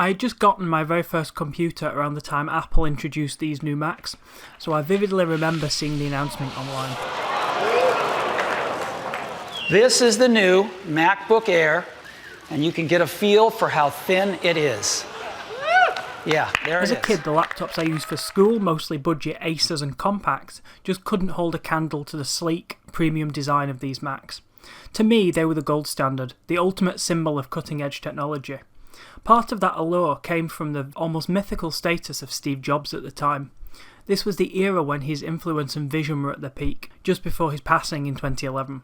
I had just gotten my very first computer around the time Apple introduced these new Macs, so I vividly remember seeing the announcement online. This is the new MacBook Air, and you can get a feel for how thin it is. Yeah, there it is. As a kid, the laptops I used for school, mostly budget Acers and compacts, just couldn't hold a candle to the sleek, premium design of these Macs. To me, they were the gold standard, the ultimate symbol of cutting-edge technology. Part of that allure came from the almost mythical status of Steve Jobs at the time. This was the era when his influence and vision were at their peak, just before his passing in 2011.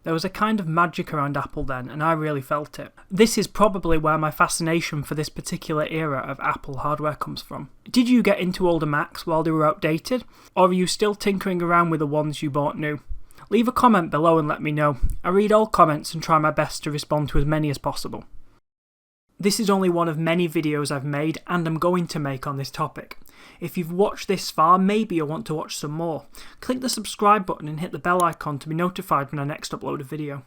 There was a kind of magic around Apple then, and I really felt it. This is probably where my fascination for this particular era of Apple hardware comes from. Did you get into older Macs while they were outdated, or are you still tinkering around with the ones you bought new? Leave a comment below and let me know. I read all comments and try my best to respond to as many as possible. This is only one of many videos I've made and am going to make on this topic. If you've watched this far, maybe you'll want to watch some more. Click the subscribe button and hit the bell icon to be notified when I next upload a video.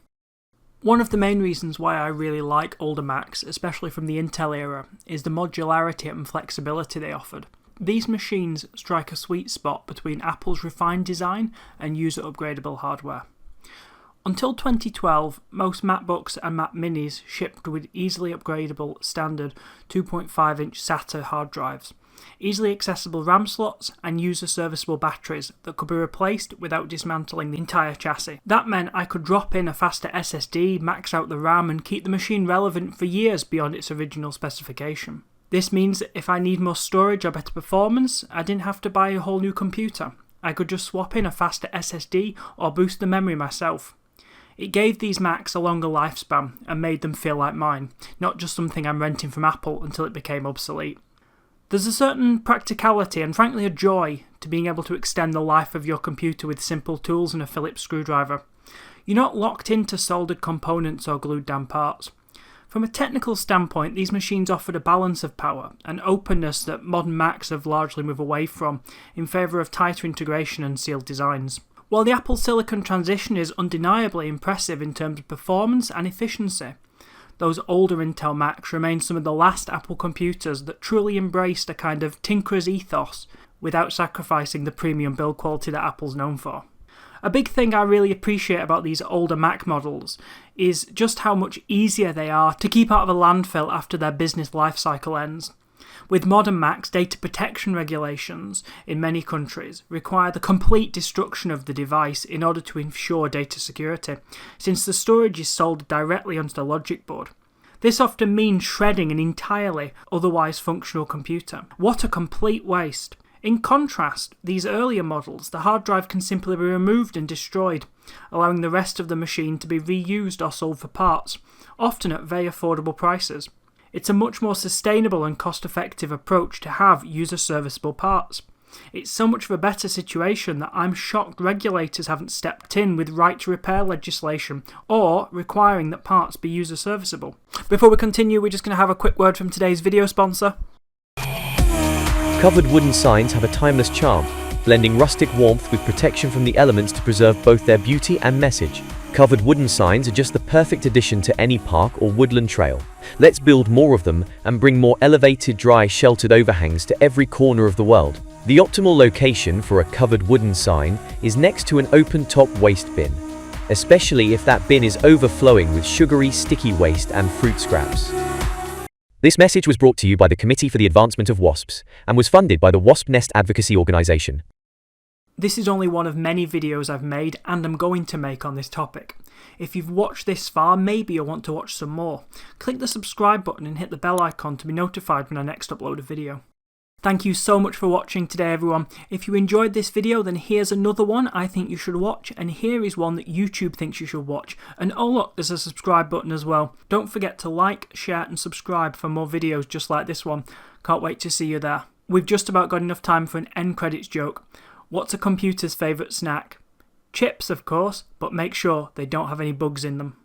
One of the main reasons why I really like older Macs, especially from the Intel era, is the modularity and flexibility they offered. These machines strike a sweet spot between Apple's refined design and user upgradable hardware. Until 2012, most MacBooks and Mac Minis shipped with easily upgradable standard 2.5-inch SATA hard drives, easily accessible RAM slots and user-serviceable batteries that could be replaced without dismantling the entire chassis. That meant I could drop in a faster SSD, max out the RAM and keep the machine relevant for years beyond its original specification. This means that if I need more storage or better performance, I didn't have to buy a whole new computer. I could just swap in a faster SSD or boost the memory myself. It gave these Macs a longer lifespan and made them feel like mine, not just something I'm renting from Apple until it became obsolete. There's a certain practicality and frankly a joy to being able to extend the life of your computer with simple tools and a Phillips screwdriver. You're not locked into soldered components or glued down parts. From a technical standpoint, these machines offered a balance of power and openness that modern Macs have largely moved away from in favour of tighter integration and sealed designs. While the Apple Silicon transition is undeniably impressive in terms of performance and efficiency, those older Intel Macs remain some of the last Apple computers that truly embraced a kind of tinkerer's ethos without sacrificing the premium build quality that Apple's known for. A big thing I really appreciate about these older Mac models is just how much easier they are to keep out of a landfill after their business lifecycle ends. With modern Macs, data protection regulations in many countries require the complete destruction of the device in order to ensure data security, since the storage is sold directly onto the logic board. This often means shredding an entirely otherwise functional computer. What a complete waste! In contrast, these earlier models, the hard drive can simply be removed and destroyed, allowing the rest of the machine to be reused or sold for parts, often at very affordable prices. It's a much more sustainable and cost-effective approach to have user-serviceable parts. It's so much of a better situation that I'm shocked regulators haven't stepped in with right-to-repair legislation or requiring that parts be user-serviceable. Before we continue, we're just going to have a quick word from today's video sponsor. Covered wooden signs have a timeless charm, blending rustic warmth with protection from the elements to preserve both their beauty and message. Covered wooden signs are just the perfect addition to any park or woodland trail. Let's build more of them and bring more elevated, dry, sheltered overhangs to every corner of the world. The optimal location for a covered wooden sign is next to an open-top waste bin, especially if that bin is overflowing with sugary, sticky waste and fruit scraps. This message was brought to you by the Committee for the Advancement of Wasps and was funded by the Wasp Nest Advocacy Organization. This is only one of many videos I've made and am going to make on this topic. If you've watched this far, maybe you'll want to watch some more. Click the subscribe button and hit the bell icon to be notified when I next upload a video. Thank you so much for watching today, everyone. If you enjoyed this video, then here's another one I think you should watch, and here is one that YouTube thinks you should watch. And oh look, there's a subscribe button as well. Don't forget to like, share and subscribe for more videos just like this one. Can't wait to see you there. We've just about got enough time for an end credits joke. What's a computer's favourite snack? Chips, of course, but make sure they don't have any bugs in them.